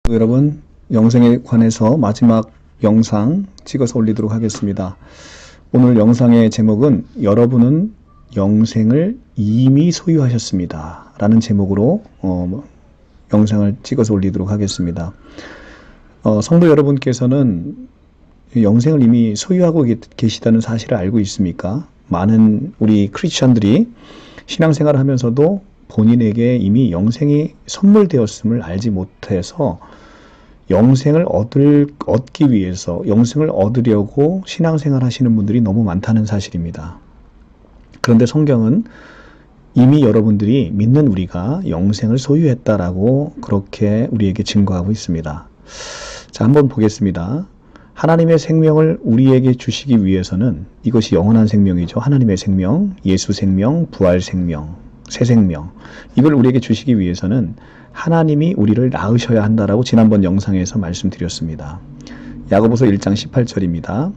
여러분, 영생에 관해서 마지막 영상 찍어서 올리도록 하겠습니다. 오늘 영상의 제목은 여러분은 영생을 이미 소유하셨습니다 라는 제목으로 영상을 찍어서 올리도록 하겠습니다. 성도 여러분께서는 영생을 이미 소유하고 계시다는 사실을 알고 있습니까? 많은 우리 크리스천들이 신앙생활을 하면서도 본인에게 이미 영생이 선물되었음을 알지 못해서 영생을 얻기 위해서, 영생을 얻으려고 신앙생활 하시는 분들이 너무 많다는 사실입니다. 그런데 성경은 이미 여러분들이 믿는 우리가 영생을 소유했다라고 그렇게 우리에게 증거하고 있습니다. 자, 한번 보겠습니다. 하나님의 생명을 우리에게 주시기 위해서는 이것이 영원한 생명이죠. 하나님의 생명, 예수 생명, 부활 생명, 새 생명. 이걸 우리에게 주시기 위해서는 하나님이 우리를 낳으셔야 한다라고 지난번 영상에서 말씀드렸습니다. 야고보서 1장 18절입니다.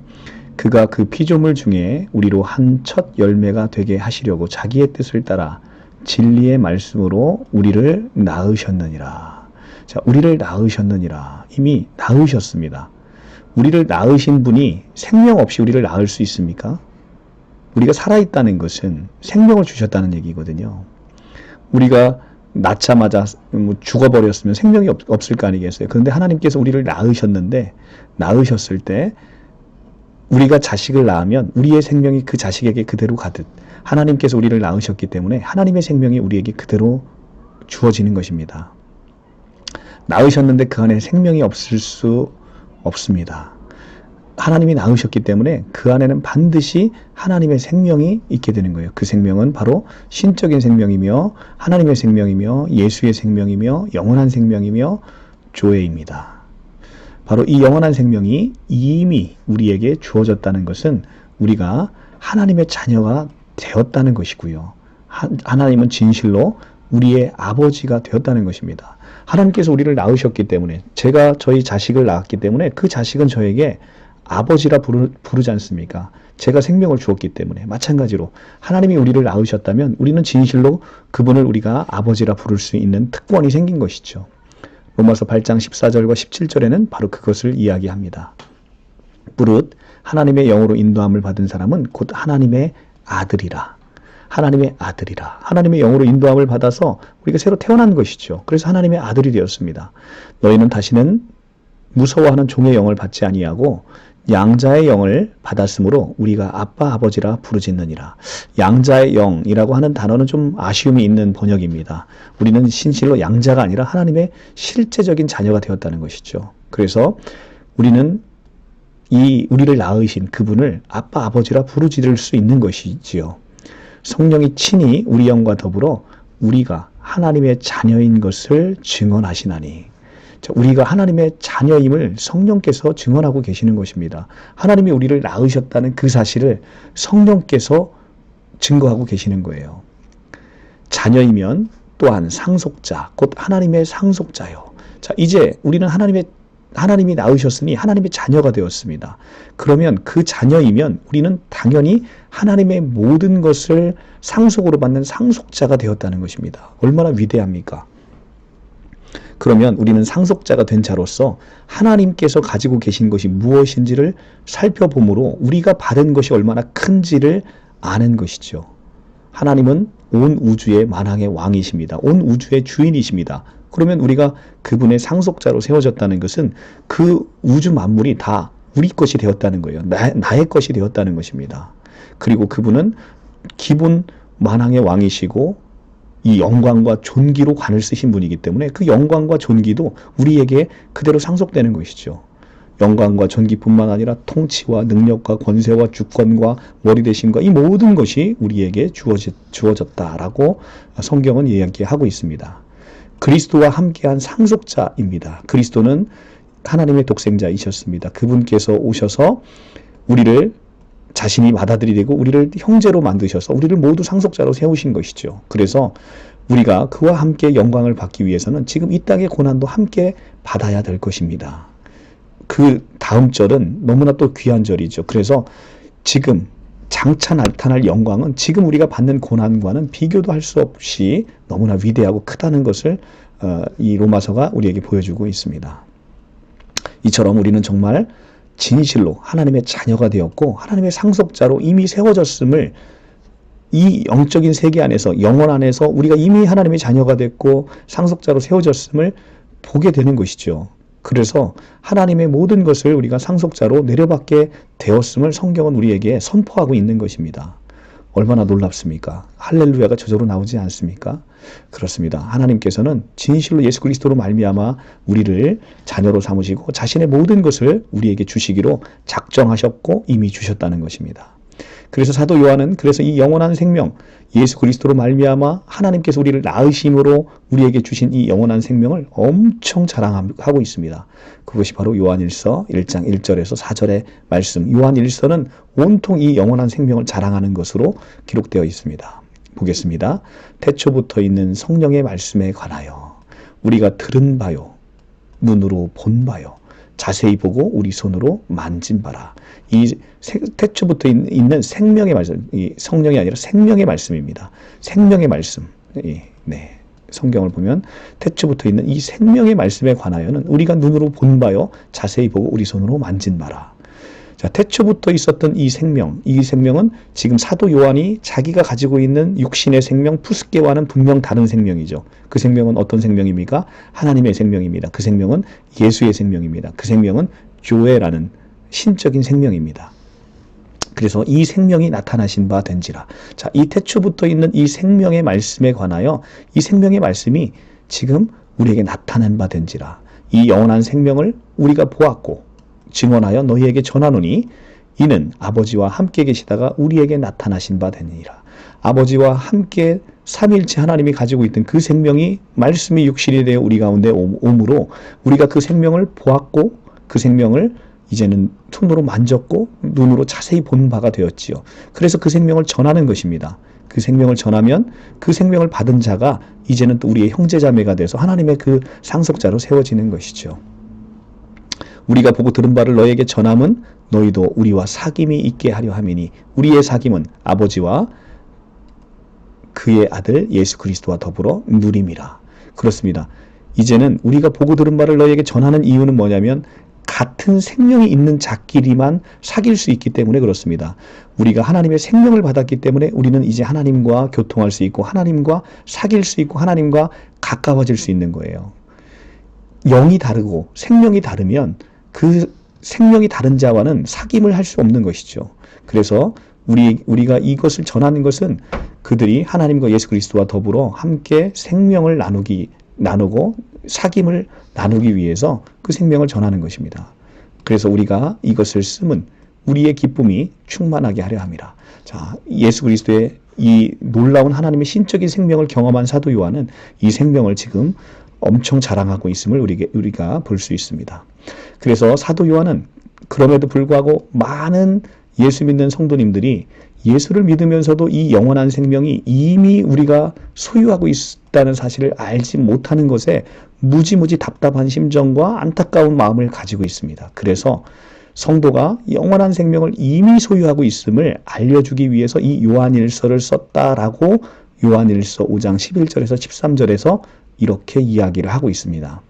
그가 그 피조물 중에 우리로 한 첫 열매가 되게 하시려고 자기의 뜻을 따라 진리의 말씀으로 우리를 낳으셨느니라. 자, 우리를 낳으셨느니라. 이미 낳으셨습니다. 우리를 낳으신 분이 생명 없이 우리를 낳을 수 있습니까? 우리가 살아있다는 것은 생명을 주셨다는 얘기거든요. 우리가 낳자마자 죽어버렸으면 생명이 없을 거 아니겠어요? 그런데 하나님께서 우리를 낳으셨는데, 낳으셨을 때 우리가 자식을 낳으면 우리의 생명이 그 자식에게 그대로 가듯 하나님께서 우리를 낳으셨기 때문에 하나님의 생명이 우리에게 그대로 주어지는 것입니다. 낳으셨는데 그 안에 생명이 없을 수 없습니다. 하나님이 낳으셨기 때문에 그 안에는 반드시 하나님의 생명이 있게 되는 거예요. 그 생명은 바로 신적인 생명이며 하나님의 생명이며 예수의 생명이며 영원한 생명이며 조회입니다. 바로 이 영원한 생명이 이미 우리에게 주어졌다는 것은 우리가 하나님의 자녀가 되었다는 것이고요. 하나님은 진실로 우리의 아버지가 되었다는 것입니다. 하나님께서 우리를 낳으셨기 때문에, 제가 저희 자식을 낳았기 때문에 그 자식은 저에게 아버지라 부르지 않습니까? 제가 생명을 주었기 때문에. 마찬가지로 하나님이 우리를 낳으셨다면 우리는 진실로 그분을 우리가 아버지라 부를 수 있는 특권이 생긴 것이죠. 로마서 8장 14절과 17절에는 바로 그것을 이야기합니다. 무릇 하나님의 영으로 인도함을 받은 사람은 곧 하나님의 아들이라. 하나님의 아들이라. 하나님의 영으로 인도함을 받아서 우리가 새로 태어난 것이죠. 그래서 하나님의 아들이 되었습니다. 너희는 다시는 무서워하는 종의 영을 받지 아니하고 양자의 영을 받았으므로 우리가 아빠 아버지라 부르짖느니라. 양자의 영이라고 하는 단어는 좀 아쉬움이 있는 번역입니다. 우리는 진실로 양자가 아니라 하나님의 실제적인 자녀가 되었다는 것이죠. 그래서 우리는 우리를 낳으신 그분을 아빠 아버지라 부르짖을 수 있는 것이지요. 성령이 친히 우리 영과 더불어 우리가 하나님의 자녀인 것을 증언하시나니. 우리가 하나님의 자녀임을 성령께서 증언하고 계시는 것입니다. 하나님이 우리를 낳으셨다는 그 사실을 성령께서 증거하고 계시는 거예요. 자녀이면 또한 상속자, 곧 하나님의 상속자요. 자, 이제 우리는 하나님이 낳으셨으니 하나님의 자녀가 되었습니다. 그러면 그 자녀이면 우리는 당연히 하나님의 모든 것을 상속으로 받는 상속자가 되었다는 것입니다. 얼마나 위대합니까? 그러면 우리는 상속자가 된 자로서 하나님께서 가지고 계신 것이 무엇인지를 살펴보므로 우리가 받은 것이 얼마나 큰지를 아는 것이죠. 하나님은 온 우주의 만왕의 왕이십니다. 온 우주의 주인이십니다. 그러면 우리가 그분의 상속자로 세워졌다는 것은 그 우주 만물이 다 우리 것이 되었다는 거예요. 나의 것이 되었다는 것입니다. 그리고 그분은 기본 만왕의 왕이시고 이 영광과 존귀로 관을 쓰신 분이기 때문에 그 영광과 존귀도 우리에게 그대로 상속되는 것이죠. 영광과 존귀뿐만 아니라 통치와 능력과 권세와 주권과 머리 되심과 이 모든 것이 우리에게 주어졌다라고 성경은 이야기하고 있습니다. 그리스도와 함께한 상속자입니다. 그리스도는 하나님의 독생자이셨습니다. 그분께서 오셔서 우리를 자신이 받아들이고 우리를 형제로 만드셔서 우리를 모두 상속자로 세우신 것이죠. 그래서 우리가 그와 함께 영광을 받기 위해서는 지금 이 땅의 고난도 함께 받아야 될 것입니다. 그 다음 절은 너무나 또 귀한 절이죠. 그래서 지금 장차 나타날 영광은 지금 우리가 받는 고난과는 비교도 할 수 없이 너무나 위대하고 크다는 것을 이 로마서가 우리에게 보여주고 있습니다. 이처럼 우리는 정말 진실로 하나님의 자녀가 되었고 하나님의 상속자로 이미 세워졌음을, 이 영적인 세계 안에서, 영혼 안에서 우리가 이미 하나님의 자녀가 됐고 상속자로 세워졌음을 보게 되는 것이죠. 그래서 하나님의 모든 것을 우리가 상속자로 내려받게 되었음을 성경은 우리에게 선포하고 있는 것입니다. 얼마나 놀랍습니까? 할렐루야가 저절로 나오지 않습니까? 그렇습니다. 하나님께서는 진실로 예수 그리스도로 말미암아 우리를 자녀로 삼으시고 자신의 모든 것을 우리에게 주시기로 작정하셨고 이미 주셨다는 것입니다. 그래서 사도 요한은 이 영원한 생명, 예수 그리스도로 말미암아 하나님께서 우리를 낳으심으로 우리에게 주신 이 영원한 생명을 엄청 자랑하고 있습니다. 그것이 바로 요한일서 1장 1절에서 4절의 말씀. 요한일서는 온통 이 영원한 생명을 자랑하는 것으로 기록되어 있습니다. 보겠습니다. 태초부터 있는 성령의 말씀에 관하여 우리가 들은 바요, 눈으로 본 바요, 자세히 보고 우리 손으로 만진 바라. 이 태초부터 있는 생명의 말씀, 이 성령이 아니라 생명의 말씀입니다. 생명의 말씀. 네. 성경을 보면 태초부터 있는 이 생명의 말씀에 관하여는 우리가 눈으로 본 바요, 자세히 보고 우리 손으로 만진 바라. 자, 태초부터 있었던 이 생명은 지금 사도 요한이 자기가 가지고 있는 육신의 생명 푸스케와는 분명 다른 생명이죠. 그 생명은 어떤 생명입니까? 하나님의 생명입니다. 그 생명은 예수의 생명입니다. 그 생명은 조에라는 신적인 생명입니다. 그래서 이 생명이 나타나신 바 된지라. 자, 이 태초부터 있는 이 생명의 말씀에 관하여 이 생명의 말씀이 지금 우리에게 나타난 바 된지라. 이 영원한 생명을 우리가 보았고 증언하여 너희에게 전하노니 이는 아버지와 함께 계시다가 우리에게 나타나신 바 되니라. 아버지와 함께 삼일체 하나님이 가지고 있던 그 생명이 말씀이 육신이 되어 우리 가운데 오므로 우리가 그 생명을 보았고 그 생명을 이제는 손으로 만졌고 눈으로 자세히 본 바가 되었지요. 그래서 그 생명을 전하는 것입니다. 그 생명을 전하면 그 생명을 받은 자가 이제는 또 우리의 형제자매가 돼서 하나님의 그 상속자로 세워지는 것이죠. 우리가 보고 들은 바를 너희에게 전함은 너희도 우리와 사귐이 있게 하려 함이니 우리의 사귐은 아버지와 그의 아들 예수 그리스도와 더불어 누림이라. 그렇습니다. 이제는 우리가 보고 들은 바를 너희에게 전하는 이유는 뭐냐면 같은 생명이 있는 자끼리만 사귈 수 있기 때문에 그렇습니다. 우리가 하나님의 생명을 받았기 때문에 우리는 이제 하나님과 교통할 수 있고 하나님과 사귈 수 있고 하나님과 가까워질 수 있는 거예요. 영이 다르고 생명이 다르면 그 생명이 다른 자와는 사귐을 할 수 없는 것이죠. 그래서 우리가 이것을 전하는 것은 그들이 하나님과 예수 그리스도와 더불어 함께 생명을 나누고 사귐을 나누기 위해서 그 생명을 전하는 것입니다. 그래서 우리가 이것을 쓰면 우리의 기쁨이 충만하게 하려 함이라. 자, 예수 그리스도의 이 놀라운 하나님의 신적인 생명을 경험한 사도 요한은 이 생명을 지금 엄청 자랑하고 있음을 우리가 볼 수 있습니다. 그래서 사도 요한은 그럼에도 불구하고 많은 예수 믿는 성도님들이 예수를 믿으면서도 이 영원한 생명이 이미 우리가 소유하고 있다는 사실을 알지 못하는 것에 무지무지 답답한 심정과 안타까운 마음을 가지고 있습니다. 그래서 성도가 영원한 생명을 이미 소유하고 있음을 알려주기 위해서 이 요한일서를 썼다라고 요한일서 5장 11절에서 13절에서 이렇게 이야기를 하고 있습니다.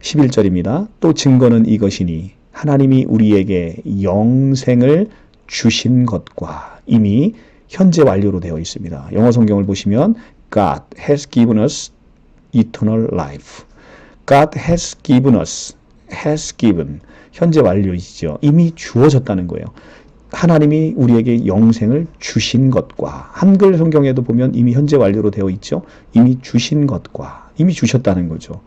11절입니다. 또 증거는 이것이니 하나님이 우리에게 영생을 주신 것과 이미 현재 완료로 되어 있습니다. 영어 성경을 보시면 God has given us eternal life. God has given us, has given, 현재 완료이죠. 이미 주어졌다는 거예요. 하나님이 우리에게 영생을 주신 것과, 한글 성경에도 보면 이미 현재 완료로 되어 있죠. 이미 주신 것과, 이미 주셨다는 거죠.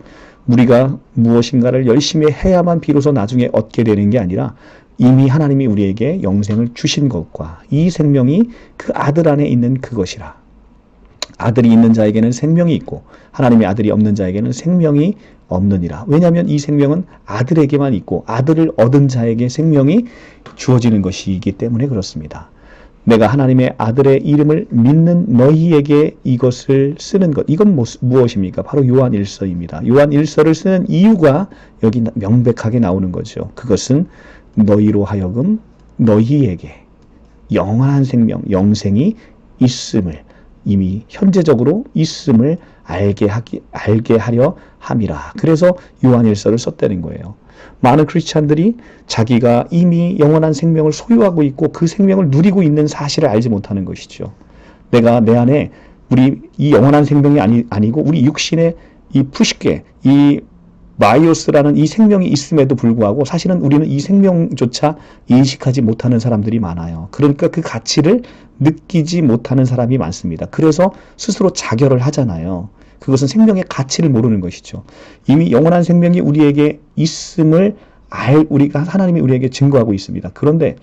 우리가 무엇인가를 열심히 해야만 비로소 나중에 얻게 되는 게 아니라 이미 하나님이 우리에게 영생을 주신 것과 이 생명이 그 아들 안에 있는 그것이라. 아들이 있는 자에게는 생명이 있고 하나님의 아들이 없는 자에게는 생명이 없느니라. 왜냐하면 이 생명은 아들에게만 있고 아들을 얻은 자에게 생명이 주어지는 것이기 때문에 그렇습니다. 내가 하나님의 아들의 이름을 믿는 너희에게 이것을 쓰는 것. 이건 무엇입니까? 바로 요한일서입니다. 요한일서를 쓰는 이유가 여기 명백하게 나오는 거죠. 그것은 너희로 하여금 너희에게 영원한 생명, 영생이 있음을, 이미 현재적으로 있음을 알게 하려 함이라. 그래서 요한일서를 썼다는 거예요. 많은 크리스찬들이 자기가 이미 영원한 생명을 소유하고 있고 그 생명을 누리고 있는 사실을 알지 못하는 것이죠. 내가 내 안에 우리 이 영원한 생명이 아니고 우리 육신의 이 푸시케, 이 마이오스라는 이 생명이 있음에도 불구하고 사실은 우리는 이 생명조차 인식하지 못하는 사람들이 많아요. 그러니까 그 가치를 느끼지 못하는 사람이 많습니다. 그래서 스스로 자결을 하잖아요. 그것은 생명의 가치를 모르는 것이죠. 이미 영원한 생명이 우리에게 있음을 우리가 하나님이 우리에게 증거하고 있습니다. 그런데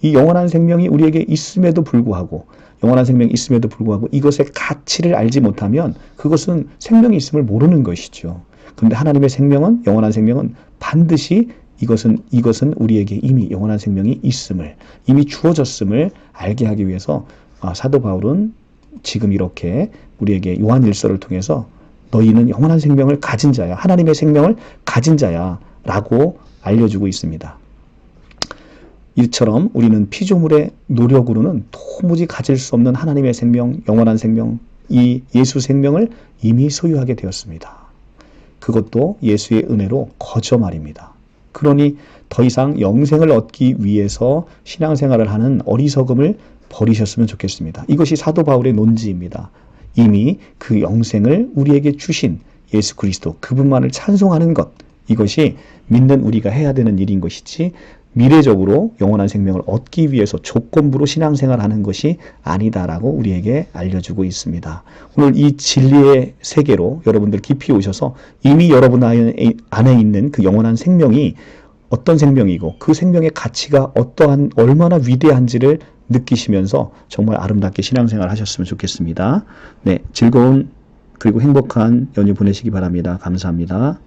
이 영원한 생명이 우리에게 있음에도 불구하고 영원한 생명이 있음에도 불구하고 이것의 가치를 알지 못하면 그것은 생명이 있음을 모르는 것이죠. 그런데 하나님의 생명은 영원한 생명은 반드시 이것은 우리에게 이미 영원한 생명이 있음을 이미 주어졌음을 알게 하기 위해서 사도 바울은 지금 이렇게 우리에게 요한일서를 통해서 너희는 영원한 생명을 가진 자야, 하나님의 생명을 가진 자야 라고 알려주고 있습니다. 이처럼 우리는 피조물의 노력으로는 도무지 가질 수 없는 하나님의 생명, 영원한 생명, 이 예수 생명을 이미 소유하게 되었습니다. 그것도 예수의 은혜로 거저 말입니다. 그러니 더 이상 영생을 얻기 위해서 신앙생활을 하는 어리석음을 버리셨으면 좋겠습니다. 이것이 사도 바울의 논지입니다. 이미 그 영생을 우리에게 주신 예수 그리스도 그분만을 찬송하는 것, 이것이 믿는 우리가 해야 되는 일인 것이지 미래적으로 영원한 생명을 얻기 위해서 조건부로 신앙생활하는 것이 아니다라고 우리에게 알려주고 있습니다. 오늘 이 진리의 세계로 여러분들 깊이 오셔서 이미 여러분 안에 있는 그 영원한 생명이 어떤 생명이고 그 생명의 가치가 얼마나 위대한지를 느끼시면서 정말 아름답게 신앙생활 하셨으면 좋겠습니다. 네, 즐거운 그리고 행복한 연휴 보내시기 바랍니다. 감사합니다.